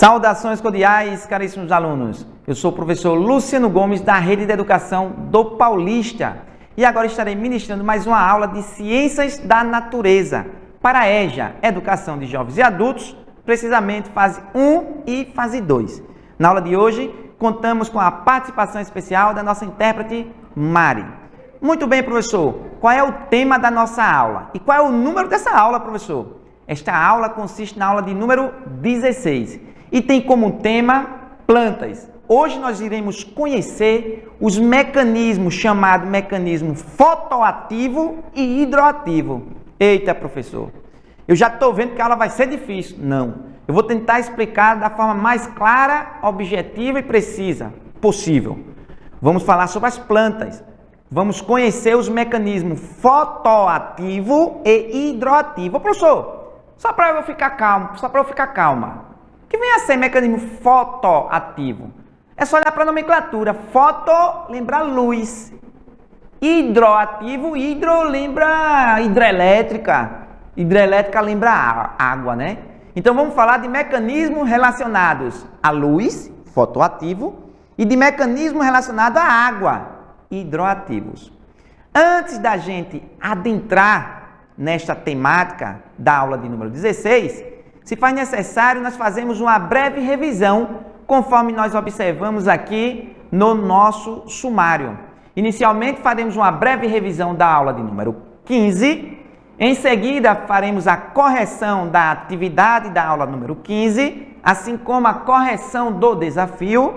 Saudações cordiais, caríssimos alunos. Eu sou o professor Luciano Gomes, da Rede de Educação do Paulista. E agora estarei ministrando mais uma aula de Ciências da Natureza para a EJA, Educação de Jovens e Adultos, precisamente fase 1 e fase 2. Na aula de hoje, contamos com a participação especial da nossa intérprete Mari. Muito bem, professor. Qual é o tema da nossa aula? E qual é o número dessa aula, professor? Esta aula consiste na aula de número 16 e tem como tema plantas. Hoje nós iremos conhecer os mecanismos chamados mecanismo fotoativo e hidroativo. Eita, professor, eu já estou vendo que a aula vai ser difícil. Não, eu vou tentar explicar da forma mais clara, objetiva e precisa possível. Vamos falar sobre as plantas. Vamos conhecer os mecanismos fotoativo e hidroativo. Ô, professor, só para eu ficar calma. O que vem a ser mecanismo fotoativo? É só olhar para a nomenclatura. Foto lembra luz. Hidroativo, hidro lembra hidrelétrica. Hidrelétrica lembra água, né? Então vamos falar de mecanismos relacionados à luz, fotoativo, e de mecanismos relacionados à água, hidroativos. Antes da gente adentrar nesta temática da aula de número 16, se faz necessário nós fazermos uma breve revisão, conforme nós observamos aqui no nosso sumário. Inicialmente faremos uma breve revisão da aula de número 15, em seguida faremos a correção da atividade da aula número 15, assim como a correção do desafio,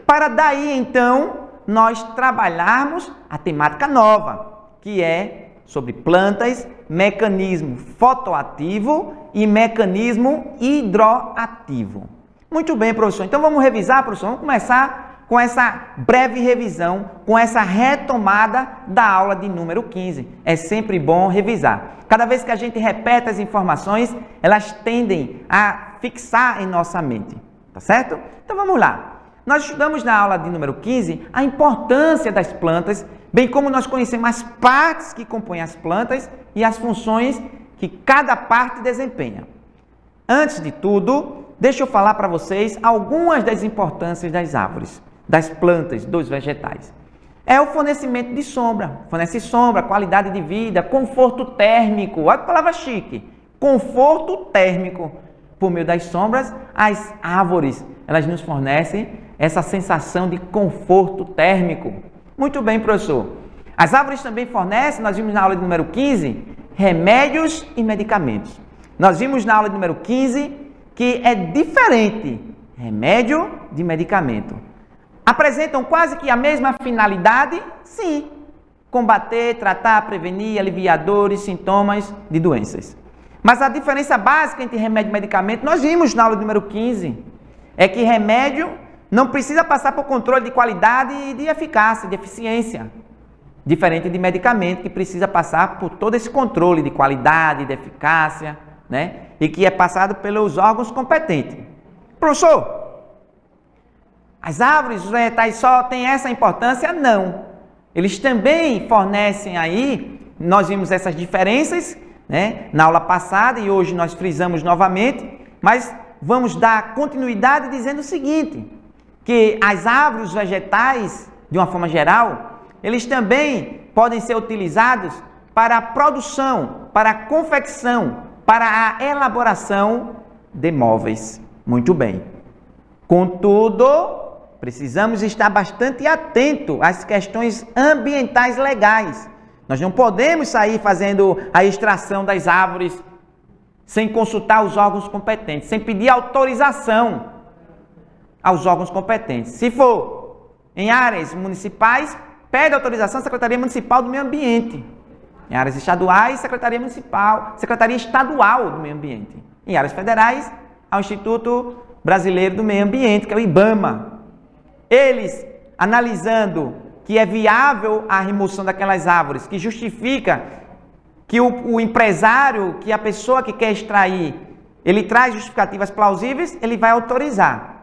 para daí então nós trabalharmos a temática nova, que é sobre plantas, mecanismo fotoativo e mecanismo hidroativo. Muito bem, professor. Então vamos revisar, professor. Vamos começar com essa breve revisão, com essa retomada da aula de número 15. É sempre bom revisar. Cada vez que a gente repete as informações, elas tendem a fixar em nossa mente. Tá certo? Então vamos lá. Nós estudamos na aula de número 15 a importância das plantas, bem como nós conhecemos as partes que compõem as plantas e as funções que cada parte desempenha. Antes de tudo, deixa eu falar para vocês algumas das importâncias das árvores, das plantas, dos vegetais. É o fornecimento de sombra, fornece sombra, qualidade de vida, conforto térmico, olha que palavra chique, conforto térmico. Por meio das sombras, as árvores, elas nos fornecem essa sensação de conforto térmico. Muito bem, professor. As árvores também fornecem, nós vimos na aula de número 15, remédios e medicamentos. Nós vimos na aula de número 15 que é diferente remédio de medicamento. Apresentam quase que a mesma finalidade? Sim. Combater, tratar, prevenir, aliviar dores, sintomas de doenças. Mas a diferença básica entre remédio e medicamento, nós vimos na aula de número 15, é que remédio não precisa passar por controle de qualidade e de eficácia, de eficiência. Diferente de medicamento, que precisa passar por todo esse controle de qualidade, de eficácia, né? E que é passado pelos órgãos competentes. Professor, as árvores, os vegetais só têm essa importância? Não. Eles também fornecem aí, nós vimos essas diferenças, né, na aula passada e hoje nós frisamos novamente, mas vamos dar continuidade dizendo o seguinte, que as árvores, os vegetais, de uma forma geral, eles também podem ser utilizados para a produção, para a confecção, para a elaboração de móveis. Muito bem. Contudo, precisamos estar bastante atentos às questões ambientais legais. Nós não podemos sair fazendo a extração das árvores sem consultar os órgãos competentes, sem pedir autorização aos órgãos competentes. Se for em áreas municipais, pede autorização à Secretaria Municipal do Meio Ambiente. Em áreas estaduais, Secretaria Estadual do Meio Ambiente. Em áreas federais, ao Instituto Brasileiro do Meio Ambiente, que é o IBAMA. Eles, analisando que é viável a remoção daquelas árvores, que justifica que o empresário, que a pessoa que quer extrair, ele traz justificativas plausíveis, ele vai autorizar.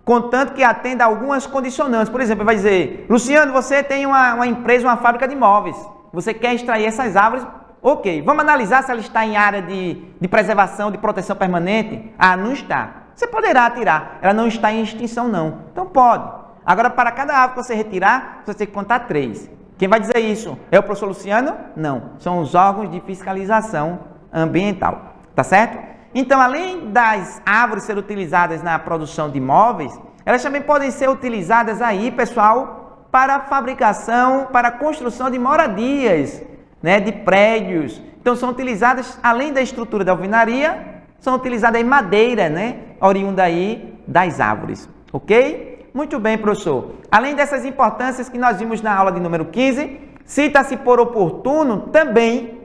Contanto que atenda a algumas condicionantes. Por exemplo, ele vai dizer, Luciano, você tem uma empresa, uma fábrica de móveis, você quer extrair essas árvores, ok, vamos analisar se ela está em área de preservação, de proteção permanente? Ah, não está. Você poderá tirar, ela não está em extinção não, então pode. Agora, para cada árvore que você retirar, você tem que contar 3. Quem vai dizer isso? É o professor Luciano? Não, são os órgãos de fiscalização ambiental, tá certo? Então, além das árvores serem utilizadas na produção de móveis, elas também podem ser utilizadas aí, pessoal, para a fabricação, para a construção de moradias, né, de prédios. Então, são utilizadas, além da estrutura da alvenaria, são utilizadas em madeira, né, oriunda aí das árvores, ok? Muito bem, professor. Além dessas importâncias que nós vimos na aula de número 15, cita-se por oportuno também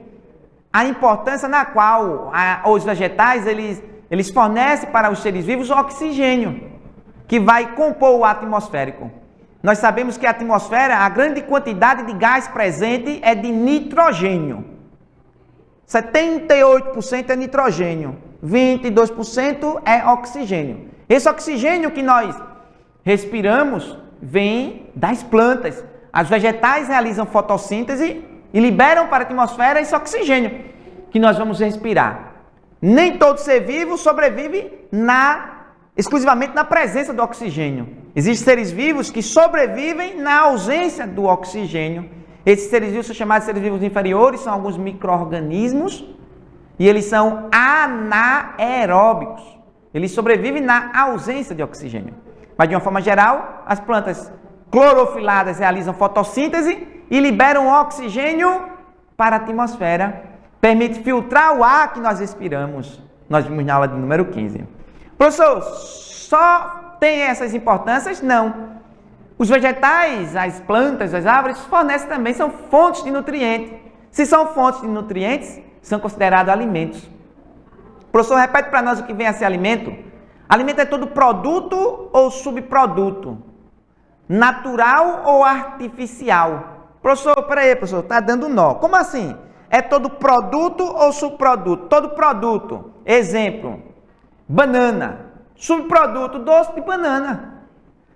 a importância na qual os vegetais, eles fornecem para os seres vivos o oxigênio, que vai compor o atmosférico. Nós sabemos que a atmosfera, a grande quantidade de gás presente é de nitrogênio. 78% é nitrogênio, 22% é oxigênio. Esse oxigênio que nós respiramos vem das plantas. As vegetais realizam fotossíntese e liberam para a atmosfera esse oxigênio que nós vamos respirar. Nem todo ser vivo sobrevive exclusivamente na presença do oxigênio. Existem seres vivos que sobrevivem na ausência do oxigênio. Esses seres vivos são chamados de seres vivos inferiores, são alguns micro-organismos e eles são anaeróbicos. Eles sobrevivem na ausência de oxigênio. Mas de uma forma geral, as plantas clorofiladas realizam fotossíntese e liberam oxigênio para a atmosfera, permite filtrar o ar que nós respiramos. Nós vimos na aula de número 15. Professor, só tem essas importâncias? Não. Os vegetais, as plantas, as árvores fornecem também, são fontes de nutrientes. Se são fontes de nutrientes, são considerados alimentos. Professor, repete para nós o que vem a ser alimento. Alimento é todo produto ou subproduto? Natural ou artificial? Professor, peraí, professor, está dando nó. Como assim? É todo produto ou subproduto? Todo produto. Exemplo, banana. Subproduto, doce de banana.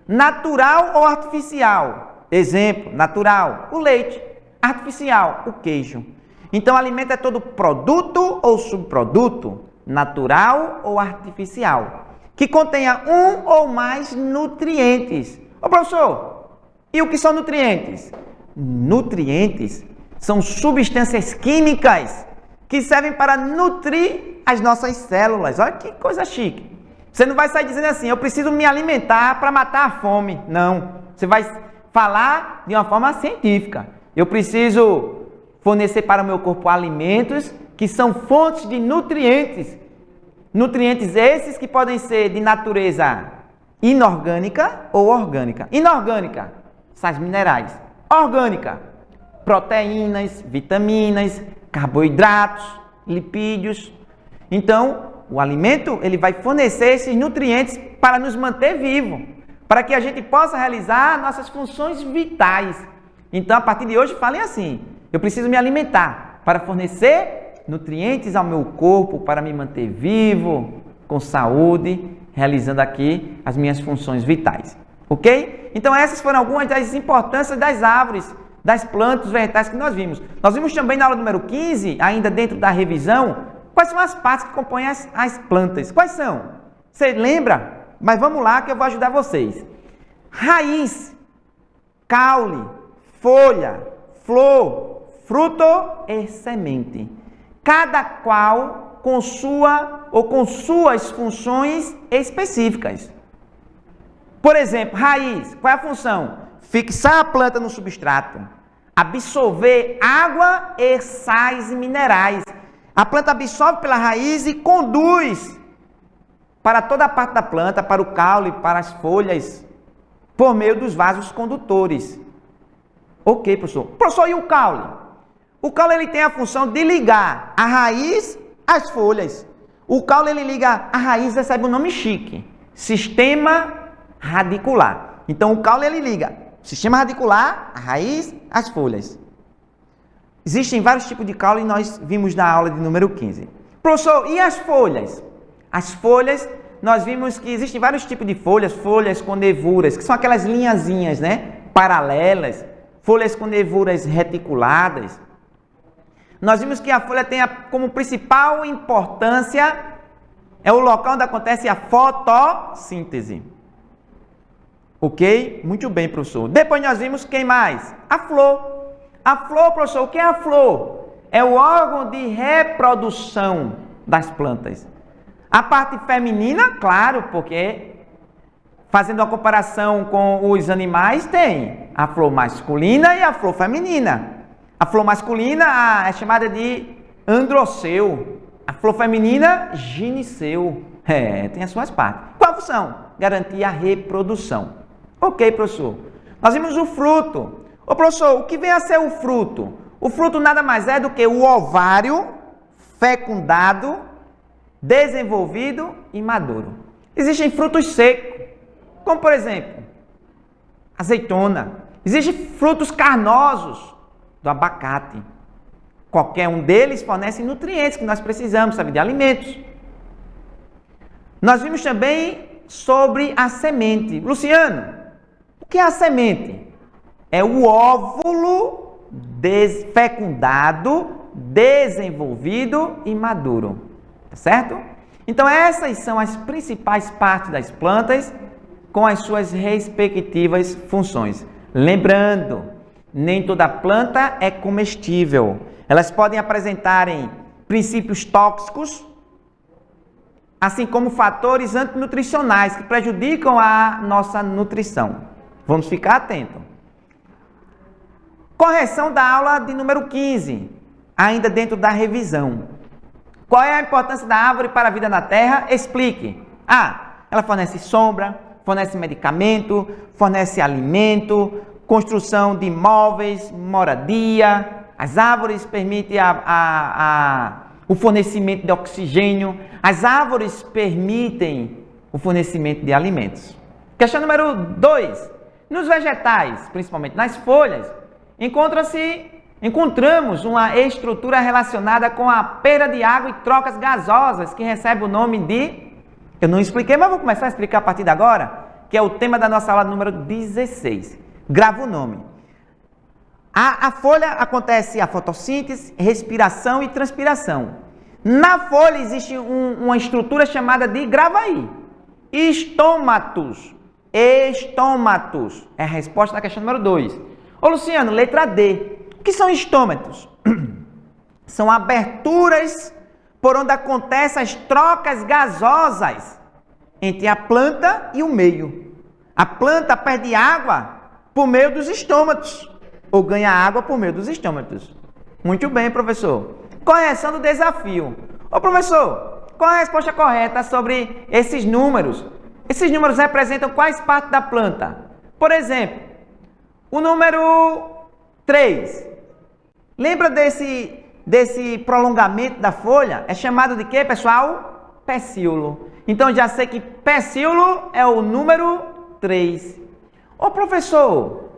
Natural ou artificial? Exemplo, natural, o leite. Artificial, o queijo. Então, alimento é todo produto ou subproduto? Natural ou artificial? Que contenha um ou mais nutrientes. Ô professor, e o que são nutrientes? Nutrientes são substâncias químicas que servem para nutrir as nossas células. Olha que coisa chique. Você não vai sair dizendo assim, eu preciso me alimentar para matar a fome. Não. Você vai falar de uma forma científica. Eu preciso fornecer para o meu corpo alimentos que são fontes de nutrientes. Nutrientes esses que podem ser de natureza inorgânica ou orgânica. Inorgânica, sais minerais. Orgânica, proteínas, vitaminas, carboidratos, lipídios. Então, o alimento ele vai fornecer esses nutrientes para nos manter vivos, para que a gente possa realizar nossas funções vitais. Então, a partir de hoje, falem assim, eu preciso me alimentar para fornecer nutrientes ao meu corpo, para me manter vivo, com saúde, realizando aqui as minhas funções vitais. Ok? Então, essas foram algumas das importâncias das árvores, das plantas, vegetais que nós vimos. Nós vimos também na aula número 15, ainda dentro da revisão, quais são as partes que compõem as plantas. Quais são? Você lembra? Mas vamos lá que eu vou ajudar vocês. Raiz, caule, folha, flor, fruto e semente. Cada qual com suas funções específicas. Por exemplo, raiz, qual é a função? Fixar a planta no substrato, absorver água e sais minerais. A planta absorve pela raiz e conduz para toda a parte da planta, para o caule, para as folhas, por meio dos vasos condutores. Ok, professor. Professor, e o caule? O caule ele tem a função de ligar a raiz às folhas. O caule ele liga a raiz, recebe um nome chique, sistema radicular. Então o caule ele liga o sistema radicular, a raiz, às folhas. Existem vários tipos de caule e nós vimos na aula de número 15. Professor, e as folhas? As folhas, nós vimos que existem vários tipos de folhas, folhas com nervuras, que são aquelas linhazinhas, né, paralelas, folhas com nervuras reticuladas. Nós vimos que a folha tem como principal importância É o local onde acontece a fotossíntese. Ok? Muito bem, professor. Depois nós vimos quem mais? A flor. A flor, professor, o que é a flor? É o órgão de reprodução das plantas. A parte feminina, claro, porque fazendo uma comparação com os animais, tem a flor masculina e a flor feminina. A flor masculina é chamada de androceu. A flor feminina, gineceu. Tem as suas partes. Qual a função? Garantir a reprodução. Ok, professor. Nós vimos o fruto. Ô, professor, o que vem a ser o fruto? O fruto nada mais é do que o ovário fecundado, desenvolvido e maduro. Existem frutos secos, como por exemplo, azeitona. Existem frutos carnosos do abacate. Qualquer um deles fornece nutrientes que nós precisamos, sabe, de alimentos. Nós vimos também sobre a semente. Luciano, o que é a semente? É o óvulo fecundado, desenvolvido e maduro. Tá certo? Então essas são as principais partes das plantas com as suas respectivas funções. Lembrando, nem toda planta é comestível. Elas podem apresentarem princípios tóxicos, assim como fatores antinutricionais que prejudicam a nossa nutrição. Vamos ficar atentos. Correção da aula de número 15, ainda dentro da revisão. Qual é a importância da árvore para a vida na Terra? Explique. Ela fornece sombra, fornece medicamento, fornece alimento, construção de imóveis, moradia. As árvores permitem o fornecimento de oxigênio. As árvores permitem o fornecimento de alimentos. Questão número 2. Nos vegetais, principalmente nas folhas, encontramos uma estrutura relacionada com a perda de água e trocas gasosas, que recebe o nome de... Eu não expliquei, mas vou começar a explicar a partir de agora, que é o tema da nossa aula número 16. Grava o nome. A folha acontece a fotossíntese, respiração e transpiração. Na folha existe uma estrutura chamada de, grava aí, estômatos. Estômatos. É a resposta da questão número 2. Ô Luciano, letra D. O que são estômatos? São aberturas por onde acontecem as trocas gasosas entre a planta e o meio. A planta perde água por meio dos estômatos, ou ganha água por meio dos estômatos. Muito bem, professor. Correção do desafio. Ô professor, qual é a resposta correta sobre esses números? Esses números representam quais partes da planta? Por exemplo, o número 3. Lembra desse prolongamento da folha? É chamado de quê, pessoal? Pecíolo. Então, já sei que pecíolo é o número 3. Ô, professor,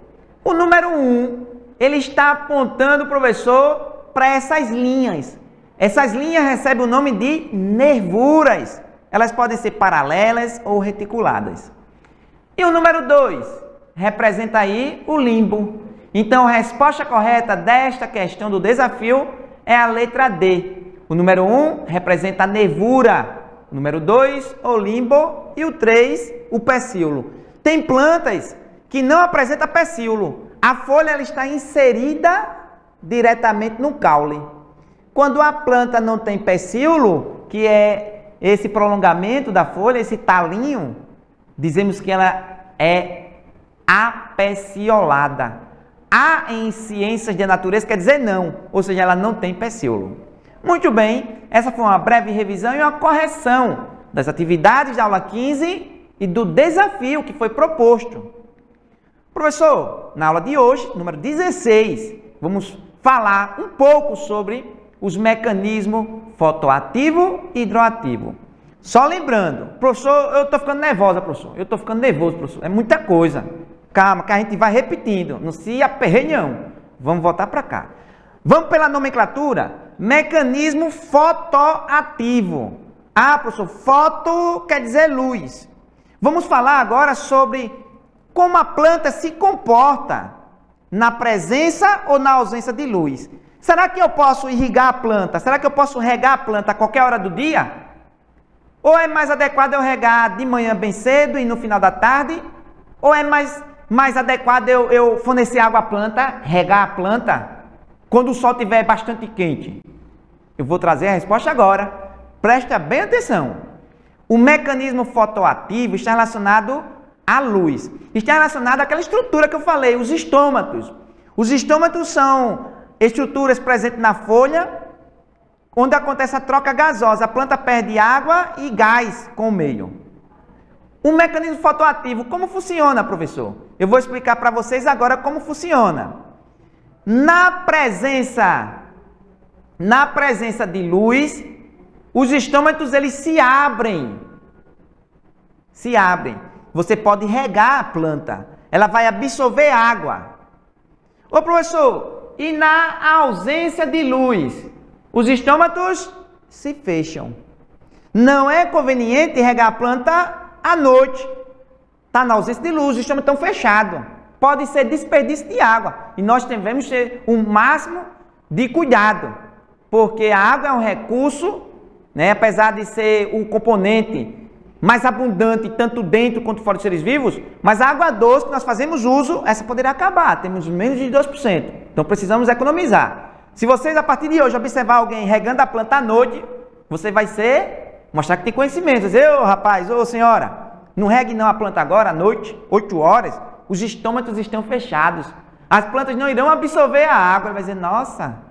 o número 1, ele está apontando, professor, para essas linhas. Essas linhas recebem o nome de nervuras. Elas podem ser paralelas ou reticuladas. E o número 2 representa aí o limbo. Então, a resposta correta desta questão do desafio é a letra D. O número 1 representa a nervura. O número 2, o limbo. E o 3, o pecíolo. Tem plantas que não apresentam pecíolo. A folha ela está inserida diretamente no caule. Quando a planta não tem pecíolo, que é esse prolongamento da folha, esse talinho, dizemos que ela é apeciolada. A em ciências de natureza quer dizer não, ou seja, ela não tem pecíolo. Muito bem, essa foi uma breve revisão e uma correção das atividades da aula 15 e do desafio que foi proposto. Professor, na aula de hoje, número 16, vamos falar um pouco sobre os mecanismos fotoativo e hidroativo. Só lembrando, professor, eu estou ficando nervosa, professor. Eu estou ficando nervoso, professor. É muita coisa. Calma, que a gente vai repetindo. Não se aperreie, não. Vamos voltar para cá. Vamos pela nomenclatura. Mecanismo fotoativo. Professor, foto quer dizer luz. Vamos falar agora sobre como a planta se comporta na presença ou na ausência de luz. Será que eu posso irrigar a planta? Será que eu posso regar a planta a qualquer hora do dia? Ou é mais adequado eu regar de manhã bem cedo e no final da tarde? Ou é mais adequado eu fornecer água à planta, regar a planta, quando o sol estiver bastante quente? Eu vou trazer a resposta agora. Presta bem atenção. O mecanismo fotoativo está relacionado à luz. Está relacionado àquela estrutura que eu falei, os estômatos. Os estômatos são estruturas presentes na folha, onde acontece a troca gasosa. A planta perde água e gás com o meio. O mecanismo fotoativo, como funciona, professor? Eu vou explicar para vocês agora como funciona. Na presença de luz, os estômatos eles se abrem. Se abrem. Você pode regar a planta. Ela vai absorver água. Ô professor, e na ausência de luz, os estômatos se fecham. Não é conveniente regar a planta à noite. Está na ausência de luz, os estômatos estão fechados. Pode ser desperdício de água. E nós devemos ter um máximo de cuidado. Porque a água é um recurso, né, apesar de ser o componente mais abundante, tanto dentro quanto fora dos seres vivos, mas a água doce que nós fazemos uso, essa poderá acabar. Temos menos de 2%. Então precisamos economizar. Se vocês, a partir de hoje, observar alguém regando a planta à noite, você vai mostrar que tem conhecimento. Dizer, ô rapaz, ô senhora, não regue não a planta agora, à noite, 8 horas, os estômatos estão fechados. As plantas não irão absorver a água. Ele vai dizer, nossa,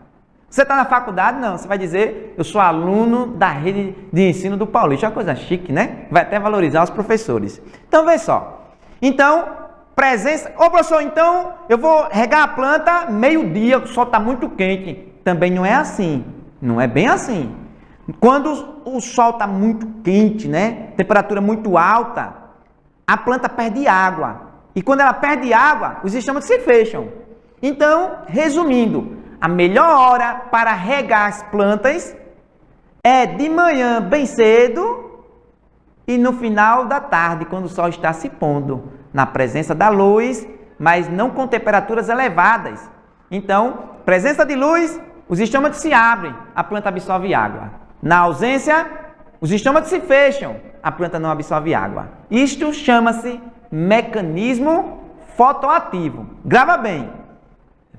você está na faculdade? Não, você vai dizer, eu sou aluno da rede de ensino do Paulista. É uma coisa chique, né? Vai até valorizar os professores. Então, vê só. Então, presença... Ô, professor, então eu vou regar a planta meio-dia, o sol está muito quente. Também não é assim. Não é bem assim. Quando o sol está muito quente, né? Temperatura muito alta, a planta perde água. E quando ela perde água, os estômatos se fecham. Então, resumindo, a melhor hora para regar as plantas é de manhã bem cedo e no final da tarde, quando o sol está se pondo, na presença da luz, mas não com temperaturas elevadas. Então, presença de luz, os estômatos se abrem, a planta absorve água. Na ausência, os estômatos se fecham, a planta não absorve água. Isto chama-se mecanismo fotoativo. Grava bem.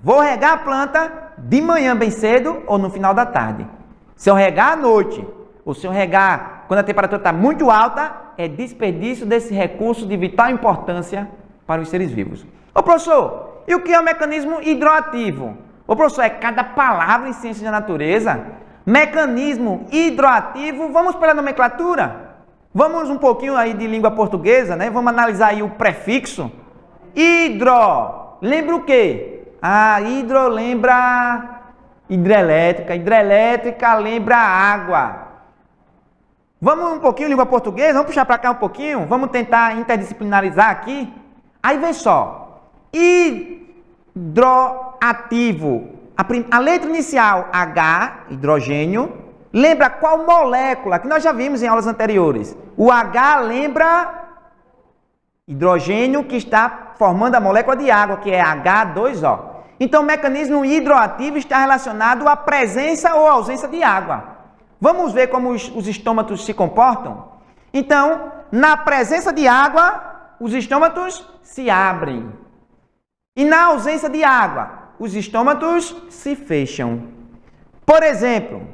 Vou regar a planta de manhã bem cedo ou no final da tarde. Se eu regar à noite, ou se eu regar quando a temperatura está muito alta, é desperdício desse recurso de vital importância para os seres vivos. Ô professor, e o que é o mecanismo hidroativo? Ô professor, é cada palavra em ciência da natureza. Mecanismo hidroativo, vamos pela nomenclatura? Vamos um pouquinho aí de língua portuguesa, né? Vamos analisar aí o prefixo. Hidro, lembra o quê? Ah, hidro lembra hidrelétrica, hidrelétrica lembra água. Vamos um pouquinho língua portuguesa, vamos puxar para cá um pouquinho, vamos tentar interdisciplinarizar aqui. Aí vem só, hidroativo, a letra inicial H, hidrogênio, lembra qual molécula, que nós já vimos em aulas anteriores. O H lembra hidrogênio que está formando a molécula de água, que é H2O. Então, o mecanismo hidroativo está relacionado à presença ou ausência de água. Vamos ver como os estômatos se comportam? Então, na presença de água, os estômatos se abrem. E na ausência de água, os estômatos se fecham. Por exemplo,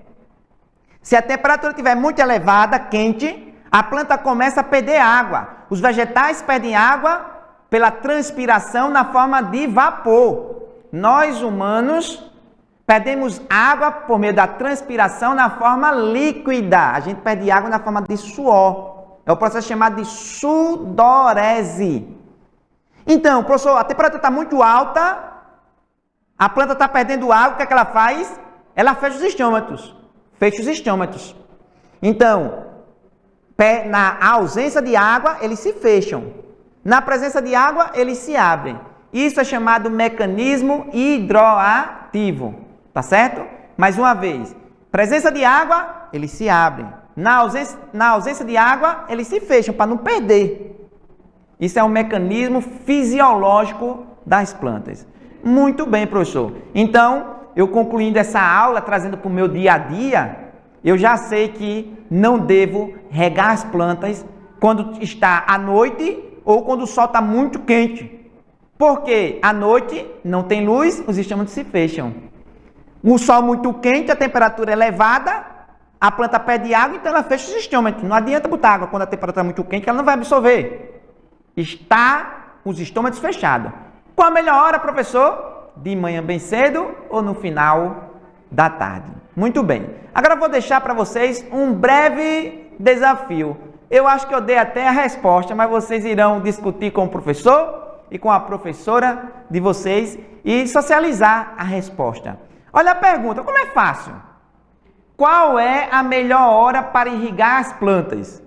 se a temperatura estiver muito elevada, quente, a planta começa a perder água. Os vegetais perdem água pela transpiração na forma de vapor. Nós, humanos, perdemos água por meio da transpiração na forma líquida. A gente perde água na forma de suor. É o processo chamado de sudorese. Então, professor, a temperatura está muito alta, a planta está perdendo água, o que é que ela faz? Ela fecha os estômatos. Fecha os estômatos. Então, na ausência de água, eles se fecham. Na presença de água, eles se abrem. Isso é chamado mecanismo hidroativo. Tá certo? Mais uma vez. Presença de água, eles se abrem. Na ausência de água, eles se fecham para não perder. Isso é um mecanismo fisiológico das plantas. Muito bem, professor. Então, eu concluindo essa aula, trazendo para o meu dia a dia, eu já sei que não devo regar as plantas quando está à noite ou quando o sol está muito quente. Porque à noite não tem luz, os estômatos se fecham. O sol muito quente, a temperatura é elevada, a planta pede água, então ela fecha os estômatos. Não adianta botar água quando a temperatura é muito quente, que ela não vai absorver. Está os estômatos fechados. Qual a melhor hora, professor? De manhã bem cedo ou no final da tarde? Muito bem. Agora eu vou deixar para vocês um breve desafio. Eu acho que eu dei até a resposta, mas vocês irão discutir com o professor e com a professora de vocês e socializar a resposta. Olha a pergunta, como é fácil? Qual é a melhor hora para irrigar as plantas?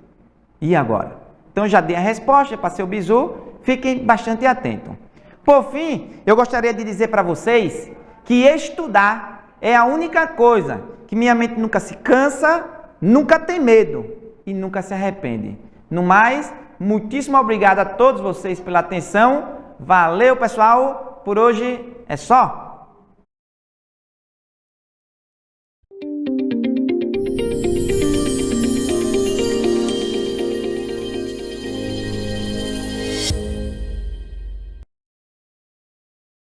E agora? Então já dei a resposta, passei o bizu, fiquem bastante atentos. Por fim, eu gostaria de dizer para vocês que estudar é a única coisa que minha mente nunca se cansa, nunca tem medo e nunca se arrepende. No mais, muitíssimo obrigado a todos vocês pela atenção. Valeu, pessoal. Por hoje é só.